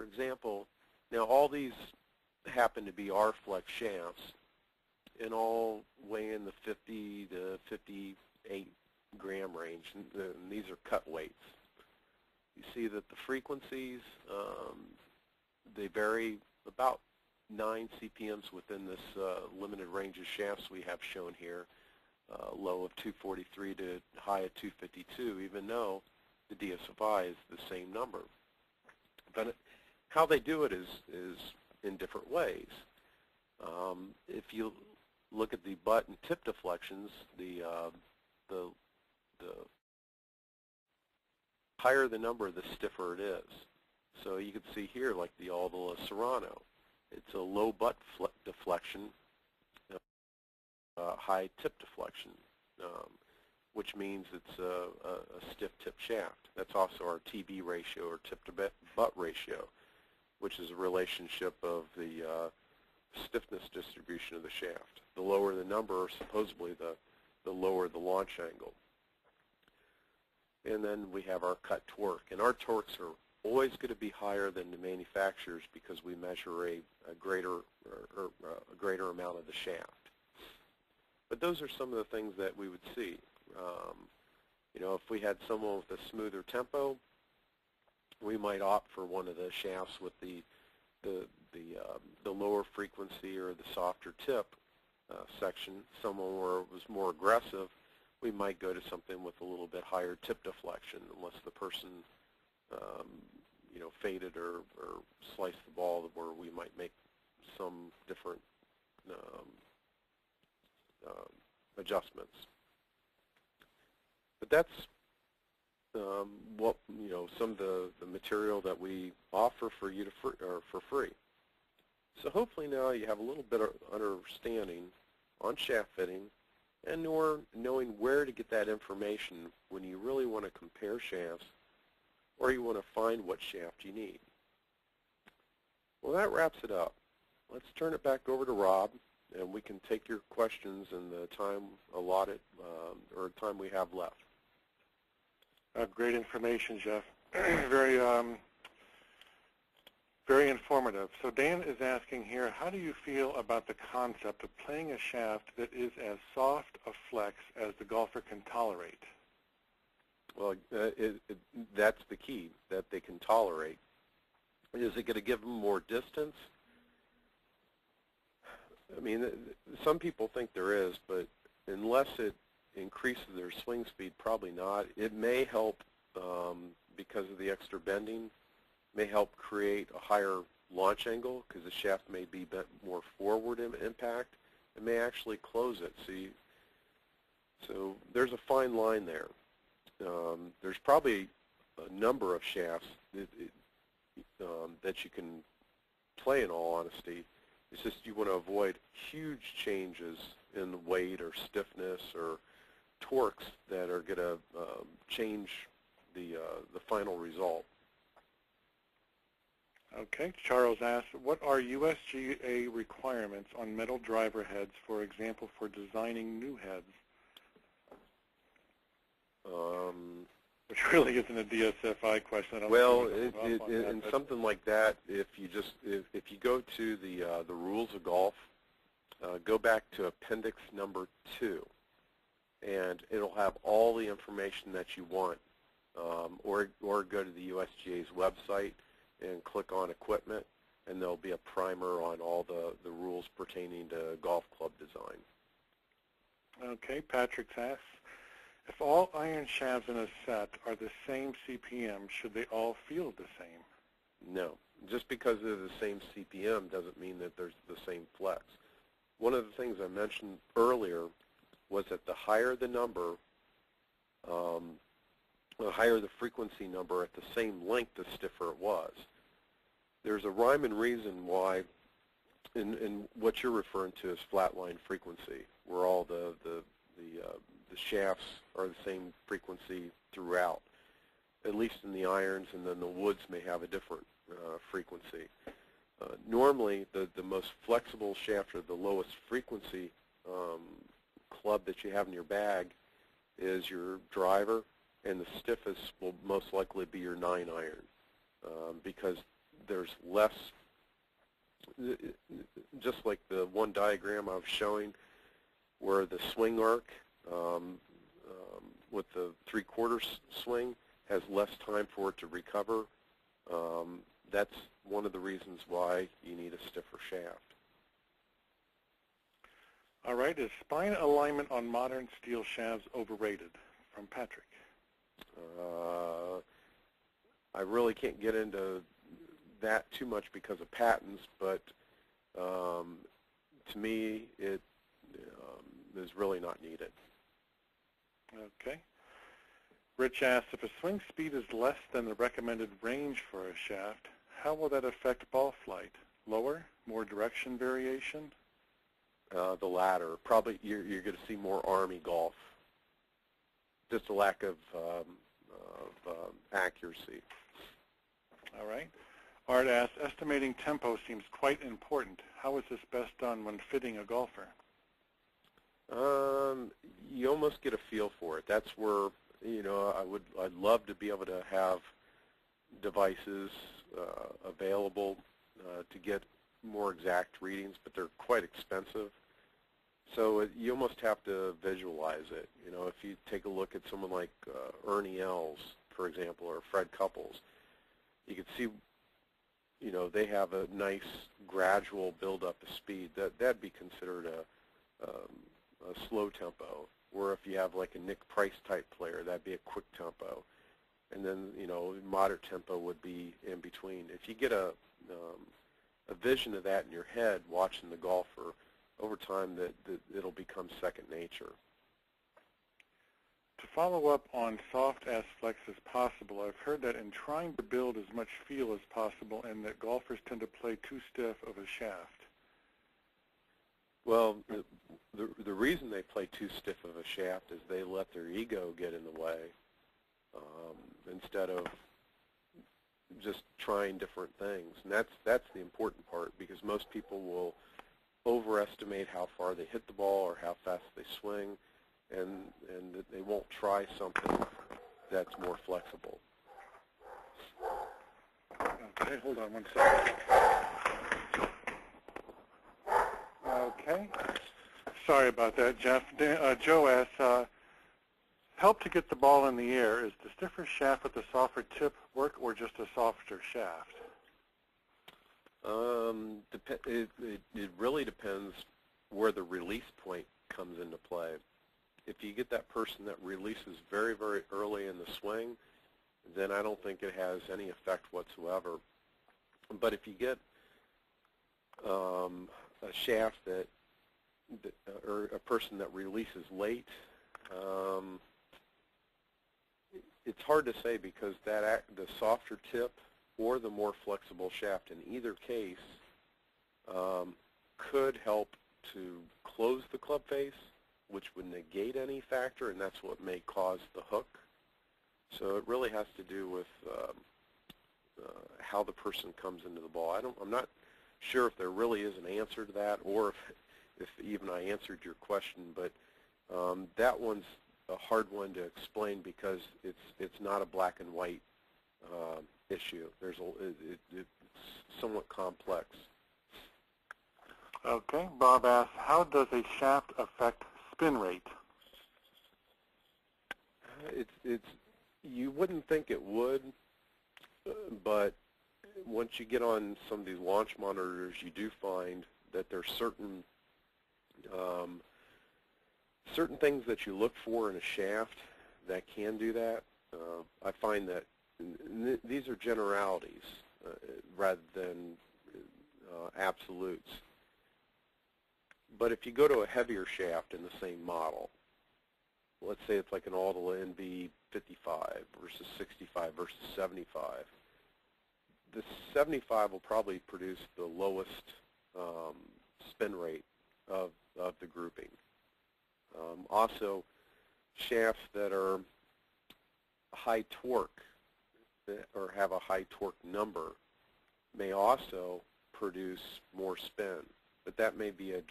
For example, now all these happen to be R-flex shafts and all weigh in the 50 to 58 gram range, and these are cut weights. You see that the frequencies, they vary about 9 CPMs within this limited range of shafts we have shown here, low of 243 to high of 252, even though the DSFI is the same number. But how they do it is in different ways. If you look at the butt and tip deflections, the higher the number, the stiffer it is. So you can see here, like the Alba Serrano, it's a low butt deflection, high tip deflection, which means it's a stiff tip shaft. That's also our TB ratio, or tip to butt ratio, which is a relationship of the stiffness distribution of the shaft. The lower the number, supposedly the lower the launch angle. And then we have our cut torque. And our torques are always going to be higher than the manufacturers because we measure a greater amount of the shaft. But those are some of the things that we would see. You know, if we had someone with a smoother tempo, we might opt for one of the shafts with the lower frequency or the softer tip section. Someone where it was more aggressive, we might go to something with a little bit higher tip deflection, unless the person you know, faded or sliced the ball, where we might make some different adjustments. But that's what, you know, some of the material that we offer for you to for free. So hopefully now you have a little bit of understanding on shaft fitting, and knowing where to get that information when you really want to compare shafts, or you want to find what shaft you need. Well, that wraps it up. Let's turn it back over to Rob, and we can take your questions in the time allotted, or time we have left. Great information, Jeff. Very informative. So Dan is asking here, how do you feel about the concept of playing a shaft that is as soft a flex as the golfer can tolerate? Well, that's the key, that they can tolerate. Is it going to give them more distance? I mean, some people think there is, but unless it increases their swing speed, probably not. It may help, because of the extra bending, may help create a higher launch angle, because the shaft may be bent more forward in impact. It may actually close it. So there's a fine line there. There's probably a number of shafts that you can play, in all honesty. It's just you want to avoid huge changes in weight or stiffness or torques that are going to change the final result. Okay. Charles asks, what are USGA requirements on metal driver heads, for example, for designing new heads? Which really isn't a DSFI question. Well, in something like that, if you go to the rules of golf, go back to appendix number 2, and it'll have all the information that you want, or go to the USGA's website and click on equipment, and there'll be a primer on all the rules pertaining to golf club design. Okay. Patrick asks, if all iron shafts in a set are the same CPM, should they all feel the same? No. Just because they're the same CPM doesn't mean that there's the same flex. One of the things I mentioned earlier was that the higher the number, the higher the frequency number at the same length, the stiffer it was. There's a rhyme and reason why, in what you're referring to as flatline frequency, where all the shafts are the same frequency throughout, at least in the irons, and then the woods may have a different frequency. Normally, the most flexible shaft, or the lowest frequency club that you have in your bag, is your driver, and the stiffest will most likely be your 9-iron, because there's less, just like the one diagram I was showing where the swing arc with the 3/4 swing has less time for it to recover. That's one of the reasons why you need a stiffer shaft. All right, is spine alignment on modern steel shafts overrated? From Patrick. I really can't get into that too much because of patents, but to me it is really not needed. Okay. Rich asks, if a swing speed is less than the recommended range for a shaft, how will that affect ball flight? Lower? More direction variation? The latter. Probably you're going to see more Army golf. Just a lack of accuracy. All right. Art asks, estimating tempo seems quite important. How is this best done when fitting a golfer? You almost get a feel for it. That's where, I'd love to be able to have devices available to get more exact readings, but they're quite expensive. So you almost have to visualize it. If you take a look at someone like Ernie Els, for example, or Fred Couples, you can see, they have a nice gradual build-up of speed. That'd be considered a slow tempo. Or if you have like a Nick Price type player, that'd be a quick tempo. And then, moderate tempo would be in between. If you get a vision of that in your head watching the golfer, over time that it'll become second nature. To follow up on soft as flex as possible, I've heard that in trying to build as much feel as possible and that golfers tend to play too stiff of a shaft. Well, the reason they play too stiff of a shaft is they let their ego get in the way instead of just trying different things. And that's the important part, because most people will overestimate how far they hit the ball or how fast they swing, and they won't try something that's more flexible. Okay, hold on one second. Okay. Sorry about that, Jeff. Joe asks, help to get the ball in the air. Is the stiffer shaft with the softer tip work or just a softer shaft? It really depends where the release point comes into play. If you get that person that releases very, very early in the swing, then I don't think it has any effect whatsoever. But if you get a shaft or a person that releases late, it's hard to say, because the softer tip or the more flexible shaft in either case could help to close the club face, which would negate any factor, and that's what may cause the hook. So it really has to do with how the person comes into the ball. I'm not sure if there really is an answer to that, or if even I answered your question, but that one's a hard one to explain, because it's not a black and white issue. It's somewhat complex. Okay. Bob asks, how does a shaft affect spin rate? You wouldn't think it would, but once you get on some of these launch monitors, you do find that there's certain things that you look for in a shaft that can do that. I find that these are generalities rather than absolutes. But if you go to a heavier shaft in the same model, let's say it's like an Alta NV 55 versus 65 versus 75, the 75 will probably produce the lowest spin rate of the grouping. Also, shafts that are high torque or have a high torque number may also produce more spin, but that may be a